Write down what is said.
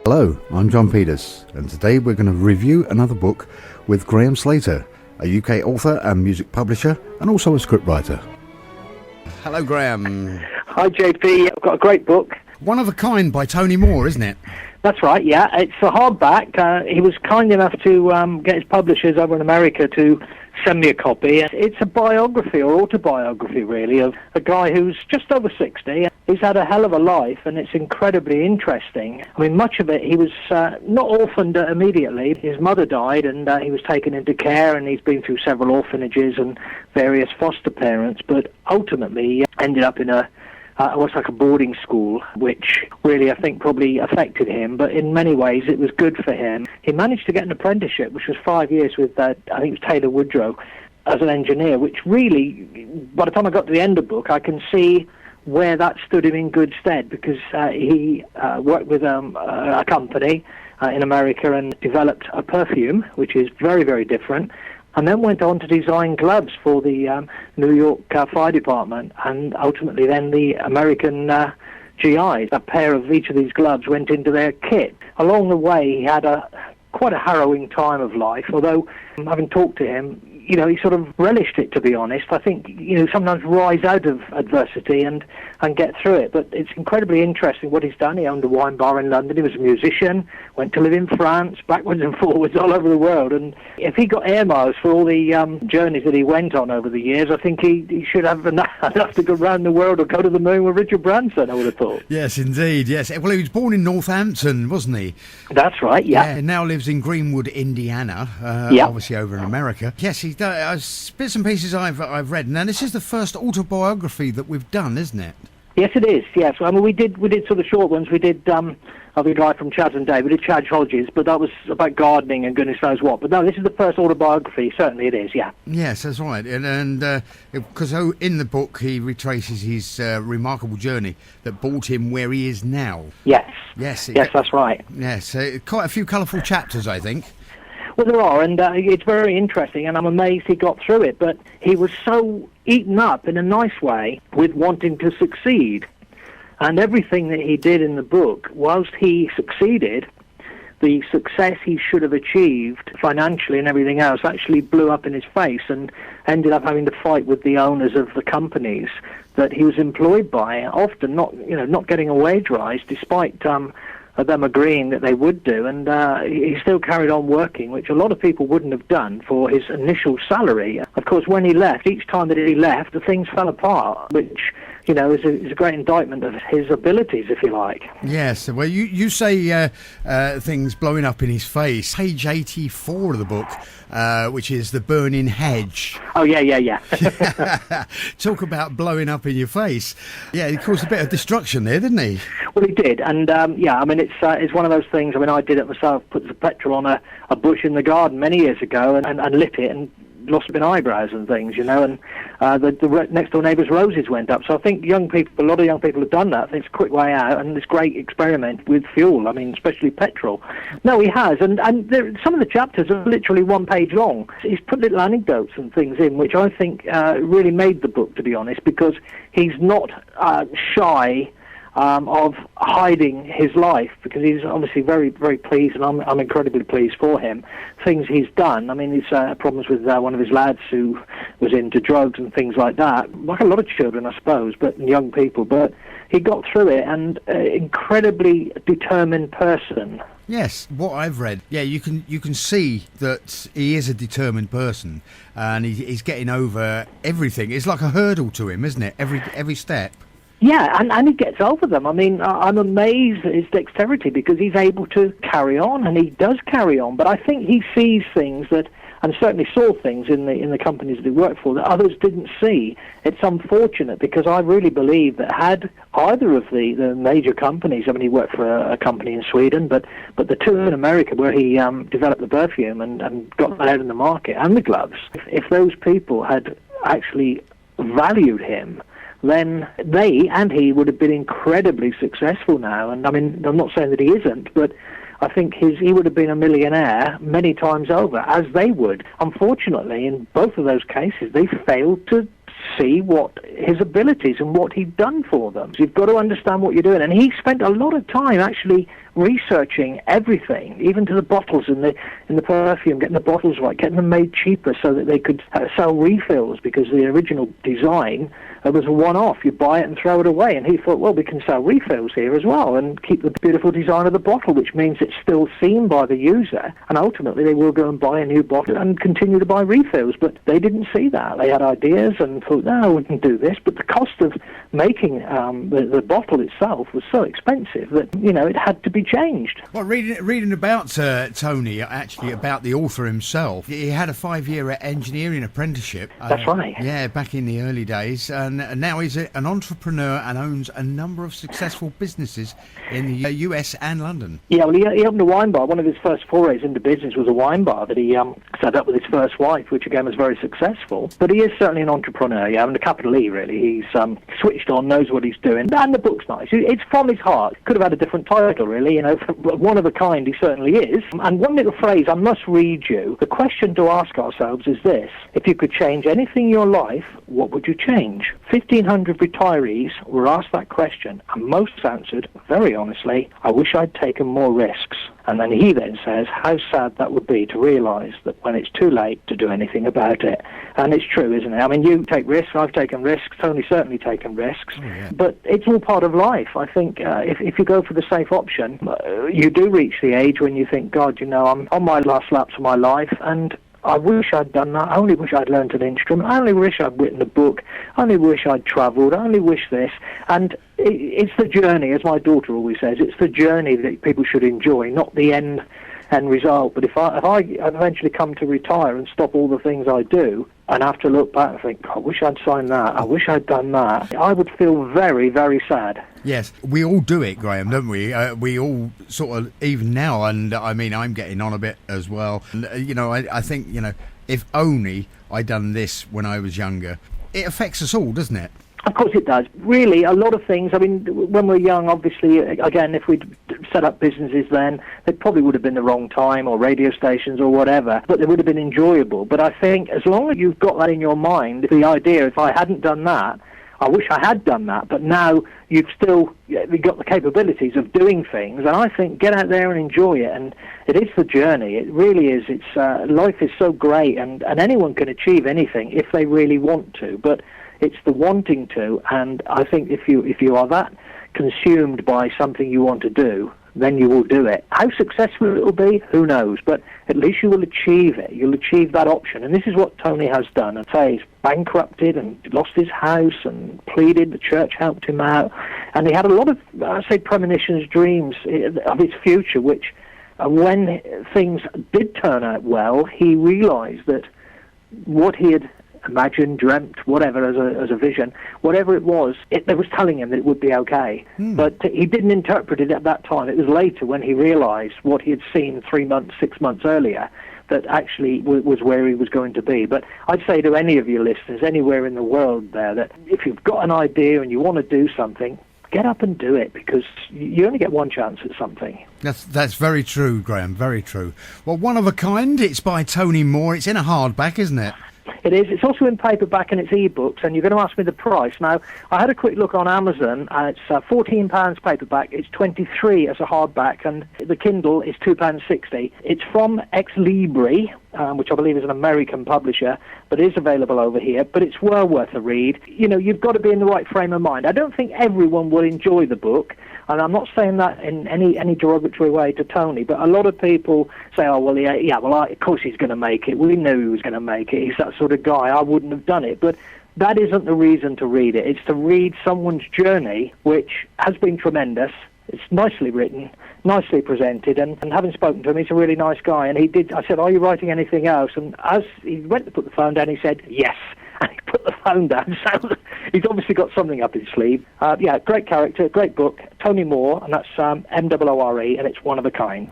Hello, I'm John Peters, and today we're going to review another book with Graham Sclater, a UK author and music publisher, and also a scriptwriter. Hello, Graham. Hi, JP. I've got a great book. One of a Kind by Tony Moore, isn't it? That's right, yeah. It's a hardback. He was kind enough to get his publishers over in America to send me a copy. It's a biography or autobiography, really, of a guy who's just over 60. He's had a hell of a life, and it's incredibly interesting. I mean, much of it, he was not orphaned immediately. His mother died, and he was taken into care, and he's been through several orphanages and various foster parents, but ultimately he ended up in what's like a boarding school, which really I think probably affected him, but in many ways it was good for him. He managed to get an apprenticeship, which was 5 years with, I think it was Taylor Woodrow, as an engineer, which really, by the time I got to the end of the book, I can see where that stood him in good stead, because he worked with a company in America and developed a perfume, which is very, very different, and then went on to design gloves for the New York Fire Department, and ultimately then the American GIs. A pair of each of these gloves went into their kit. Along the way, he had quite a harrowing time of life, although, having talked to him, you know, he sort of relished it, to be honest. I think, you know, sometimes rise out of adversity and get through it. But it's incredibly interesting what he's done. He owned a wine bar in London. He was a musician, went to live in France, backwards and forwards all over the world. And if he got air miles for all the journeys that he went on over the years, I think he should have enough to go around the world or go to the moon with Richard Branson, I would have thought. Yes, indeed, yes. Well, he was born in Northampton, wasn't he? That's right, yeah. He now lives in Greenwood, Indiana, obviously over in America. Yes, he bits and pieces I've read. Now, this is the first autobiography that we've done, isn't it? Yes, it is. Yes, I mean we did sort of short ones. We did I'll be guy from Chaz and Dave. We did Chad Hodges, but that was about gardening and goodness knows what. But no, this is the first autobiography. Certainly, it is. Yeah. Yes, that's right. And because in the book he retraces his remarkable journey that brought him where he is now. Yes, that's right. Yes, quite a few colourful chapters, I think. Well, there are, and it's very interesting, and I'm amazed he got through it, but he was so eaten up in a nice way with wanting to succeed. And everything that he did in the book, whilst he succeeded, the success he should have achieved financially and everything else actually blew up in his face and ended up having to fight with the owners of the companies that he was employed by, often not getting a wage rise, despite them agreeing that they would do, and he still carried on working, which a lot of people wouldn't have done for his initial salary. Of course, when he left, each time that he left, the things fell apart, which, you know, is a great indictment of his abilities, if you like. Yes, well, you say things blowing up in his face. Page 84 of the book, which is The Burning Hedge. Oh, yeah. Talk about blowing up in your face. Yeah, he caused a bit of destruction there, didn't he? Well, he did, and I mean, it's one of those things. I mean, I did it myself, put some petrol on a bush in the garden many years ago and lit it and lost a bit of eyebrows and things, you know, and the next door neighbour's roses went up. So I think a lot of young people have done that. It's a quick way out, and this great experiment with fuel, I mean, especially petrol. No, he has, and some of the chapters are literally 1 page long. He's put little anecdotes and things in, which I think really made the book, to be honest, because he's not shy of hiding his life, because he's obviously very, very pleased, and I'm incredibly pleased for him. Things he's done, I mean, he's problems with one of his lads who was into drugs and things like that, like a lot of children, I suppose, but young people, but he got through it, and incredibly determined person. Yes, what I've read, you can see that he is a determined person, and he's getting over everything. It's like a hurdle to him, isn't it? Every step. Yeah, and he gets over them. I mean, I'm amazed at his dexterity, because he's able to carry on, and he does carry on. But I think he sees things that, and certainly saw things in the companies that he worked for, that others didn't see. It's unfortunate, because I really believe that had either of the major companies, I mean, he worked for a company in Sweden, but the two in America where he developed the perfume and got that out in the market, and the gloves, if those people had actually valued him, then they and he would have been incredibly successful now. And I mean, I'm not saying that he isn't, but I think he would have been a millionaire many times over, as they would. Unfortunately, in both of those cases, they failed to see what his abilities and what he'd done for them. So you've got to understand what you're doing. And he spent a lot of time actually researching everything, even to the bottles in the perfume, getting the bottles right, getting them made cheaper so that they could sell refills, because the original design was a one-off. You buy it and throw it away. And he thought, well, we can sell refills here as well and keep the beautiful design of the bottle, which means it's still seen by the user. And ultimately, they will go and buy a new bottle and continue to buy refills. But they didn't see that. They had ideas and thought, no, we can do this. But the cost of making the bottle itself was so expensive that, it had to be changed. Well, reading about Tony, actually, about the author himself, he had a 5-year engineering apprenticeship. That's right. Yeah, back in the early days. And now he's an entrepreneur and owns a number of successful businesses in the US and London. Yeah, well, he opened a wine bar. One of his first forays into business was a wine bar that he set up with his first wife, which again was very successful. But he is certainly an entrepreneur, yeah, and a capital E, really. He's switched on, knows what he's doing, and the book's nice. It's from his heart. Could have had a different title, really. One of a kind he certainly is. And one little phrase I must read you. The question to ask ourselves is this: if you could change anything in your life, what would you change? 1,500 retirees were asked that question, and most answered, very honestly, I wish I'd taken more risks. And then he then says how sad that would be to realise that when it's too late to do anything about it. And it's true, isn't it? I mean, you take risks, I've taken risks, Tony's certainly taken risks, but it's all part of life. I think if you go for the safe option, you do reach the age when you think, God, I'm on my last laps of my life, and I wish I'd done that. I only wish I'd learnt an instrument. I only wish I'd written a book. I only wish I'd travelled. I only wish this. And it's the journey, as my daughter always says. It's the journey that people should enjoy, not the end result. But if I eventually come to retire and stop all the things I do, and have to look back and think, I wish I'd signed that, I wish I'd done that, I would feel very, very sad. Yes, we all do it, Graham, don't we? We all sort of, even now, and I mean, I'm getting on a bit as well. And, I think, if only I'd done this when I was younger. It affects us all, doesn't it? Of course it does. Really, a lot of things. I mean, when we're young, obviously, again, if we'd set up businesses then, they probably would have been the wrong time, or radio stations or whatever, but they would have been enjoyable. But I think as long as you've got that in your mind, the idea, if I hadn't done that, I wish I had done that, but now you've got the capabilities of doing things, and I think get out there and enjoy it. And it is the journey. It really is. It's life is so great, and anyone can achieve anything if they really want to, but it's the wanting to. And I think if you are that consumed by something you want to do, then you will do it. How successful it will be, who knows? But at least you will achieve it. You'll achieve that option. And this is what Tony has done. And say he's bankrupted and lost his house and pleaded. The church helped him out. And he had a lot of, premonitions, dreams of his future, which when things did turn out well, he realised that what he had imagined, dreamt, whatever, as a vision, whatever it was telling him that it would be okay. But he didn't interpret it at that time. It was later when he realised what he had seen 3 months, 6 months earlier, that actually was where he was going to be. But I'd say to any of your listeners, anywhere in the world there, that if you've got an idea and you want to do something, get up and do it, because you only get one chance at something. That's very true, Graham, very true. Well, one of a kind, it's by Tony Moore. It's in a hardback, isn't it? It is. It's also in paperback and it's ebooks, and you're going to ask me the price. Now, I had a quick look on Amazon, and it's £14 paperback, it's £23 as a hardback, and the Kindle is £2.60. It's from Ex Libri, which I believe is an American publisher, but is available over here, but it's well worth a read. You've got to be in the right frame of mind. I don't think everyone will enjoy the book, and I'm not saying that in any derogatory way to Tony, but a lot of people say, of course he's going to make it. We knew he was going to make it. He's that sort of guy. I wouldn't have done it. But that isn't the reason to read it. It's to read someone's journey, which has been tremendous. It's nicely written, nicely presented, and having spoken to him, he's a really nice guy. And I said, are you writing anything else? And as he went to put the phone down, he said, yes. And he put the phone down, so he's obviously got something up his sleeve. Great character, great book, Tony Moore, and that's Moore, and it's one of a kind.